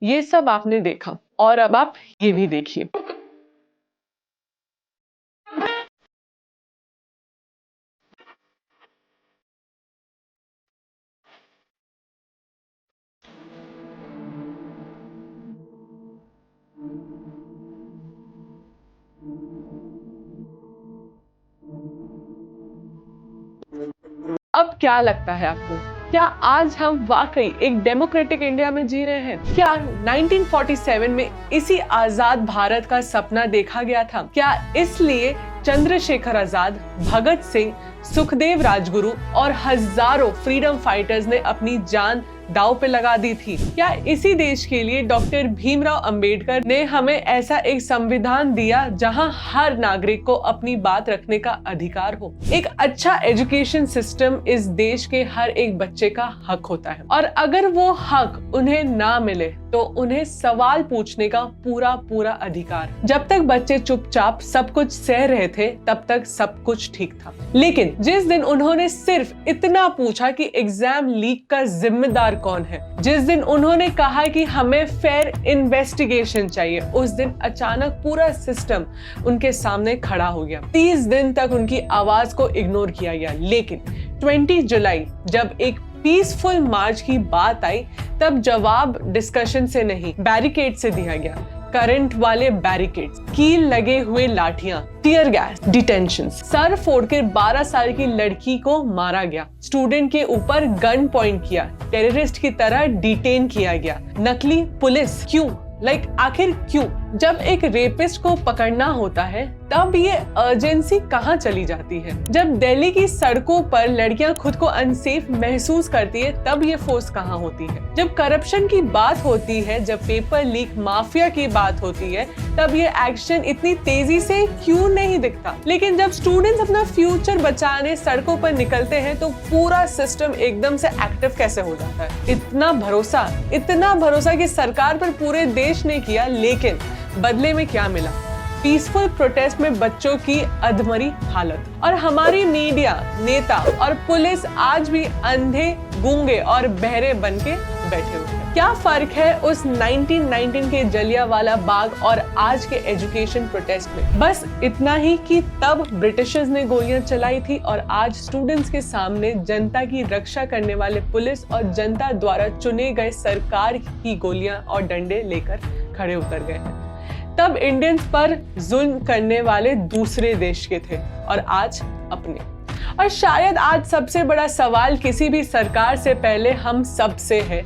ये सब आपने देखा और अब आप ये भी देखिए। अब क्या लगता है आपको, क्या आज हम वाकई एक डेमोक्रेटिक इंडिया में जी रहे हैं? क्या 1947 में इसी आजाद भारत का सपना देखा गया था? क्या इसलिए चंद्रशेखर आजाद, भगत सिंह, सुखदेव राजगुरु और हजारों फ्रीडम फाइटर्स ने अपनी जान दांव पे लगा दी थी? क्या इसी देश के लिए डॉक्टर भीमराव अंबेडकर ने हमें ऐसा एक संविधान दिया जहां हर नागरिक को अपनी बात रखने का अधिकार हो? एक अच्छा एजुकेशन सिस्टम इस देश के हर एक बच्चे का हक होता है, और अगर वो हक उन्हें ना मिले तो उन्हें सवाल पूछने का पूरा पूरा अधिकार। जब तक बच्चे चुपचाप सब कुछ सह रहे थे तब तक सब कुछ ठीक था, लेकिन जिस दिन उन्होंने सिर्फ इतना पूछा कि एग्जाम लीक का जिम्मेदार कौन है, जिस दिन उन्होंने कहा कि हमें फेयर इन्वेस्टिगेशन चाहिए, उस दिन अचानक पूरा सिस्टम उनके सामने खड़ा हो गया। 30 दिन तक उनकी आवाज को इग्नोर किया गया, लेकिन 20 जुलाई जब एक पीसफुल मार्च की बात आई तब जवाब डिस्कशन से नहीं, बैरिकेड से दिया गया। करंट वाले बैरिकेड्स, कील लगे हुए लाठियां, टीयर गैस, डिटेंशन, सर फोड़कर 12 साल की लड़की को मारा गया, स्टूडेंट के ऊपर गन पॉइंट किया, टेररिस्ट की तरह डिटेन किया गया, नकली पुलिस क्यों? आखिर क्यों? जब एक रेपिस्ट को पकड़ना होता है तब ये अर्जेंसी कहाँ चली जाती है? जब दिल्ली की सड़कों पर लड़कियां खुद को अनसेफ महसूस करती है तब ये फोर्स कहाँ होती है? जब करप्शन की बात होती है, जब पेपर लीक माफिया की बात होती है, तब ये एक्शन इतनी तेजी से क्यों नहीं दिखता? लेकिन जब स्टूडेंट्स अपना फ्यूचर बचाने सड़कों पर निकलते हैं तो पूरा सिस्टम एकदम से एक्टिव कैसे हो जाता है? इतना भरोसा कि सरकार पर पूरे देश ने किया, लेकिन बदले में क्या मिला? पीसफुल प्रोटेस्ट में बच्चों की अधमरी हालत, और हमारी मीडिया, नेता और पुलिस आज भी अंधे, गूंगे और बहरे बन के बैठे हुए हैं। क्या फर्क है उस 1919 के जलियांवाला बाग और आज के एजुकेशन प्रोटेस्ट में? बस इतना ही कि तब ब्रिटिशर्स ने गोलियां चलाई थी और आज स्टूडेंट्स के सामने जनता की रक्षा करने वाले पुलिस और जनता द्वारा चुने गए सरकार की गोलियां और डंडे लेकर खड़े उतर गए हैं। तब इंडियंस पर जुल्म करने वाले दूसरे देश के थे और आज अपने। और शायद आज सबसे बड़ा सवाल किसी भी सरकार से पहले हम सब से है,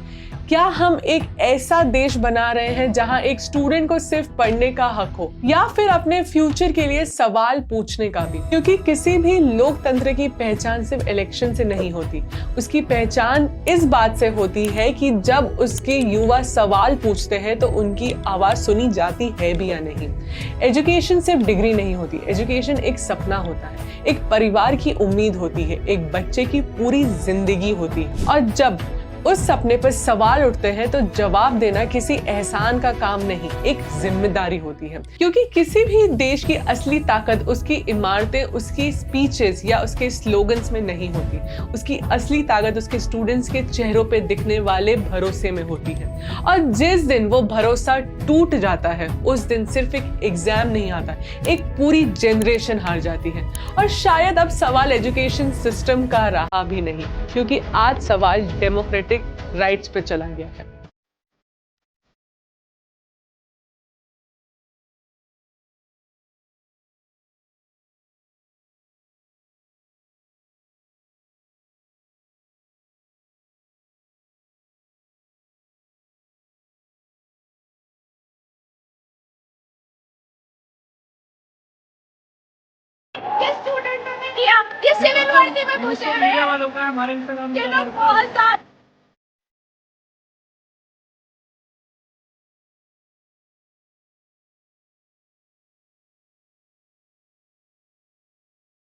क्या हम एक ऐसा देश बना रहे हैं जहां एक स्टूडेंट को सिर्फ पढ़ने का हक हो, या फिर अपने फ्यूचर के लिए सवाल पूछने का भी? क्योंकि किसी भी लोकतंत्र की पहचान सिर्फ इलेक्शन से नहीं होती, उसकी पहचान इस बात से होती है कि जब उसके युवा सवाल पूछते हैं तो उनकी आवाज सुनी जाती है भी या नहीं। एजुकेशन सिर्फ डिग्री नहीं होती, एजुकेशन एक सपना होता है, एक परिवार की उम्मीद होती है, एक बच्चे की पूरी जिंदगी होती है। और जब उस सपने पर सवाल उठते हैं तो जवाब देना किसी एहसान का काम नहीं, एक जिम्मेदारी होती है। क्योंकि किसी भी देश की असली ताकत उसकी इमारतें, उसकी स्पीचेस या उसके स्लोगन्स में नहीं होती, उसकी असली ताकत उसके स्टूडेंट्स के चेहरों पे दिखने वाले भरोसे में होती है। और जिस दिन वो भरोसा टूट जाता है उस दिन सिर्फ एक एग्जाम नहीं आता, एक पूरी जनरेशन हार जाती है। और शायद अब सवाल एजुकेशन सिस्टम का रहा भी नहीं, क्योंकि आज सवाल डेमोक्रेटिक राइट्स पे चला गया है। ये स्टूडेंटों ने किया, ये सिविल वर्दी में घुसे हुए हैं, ये लोग बहुत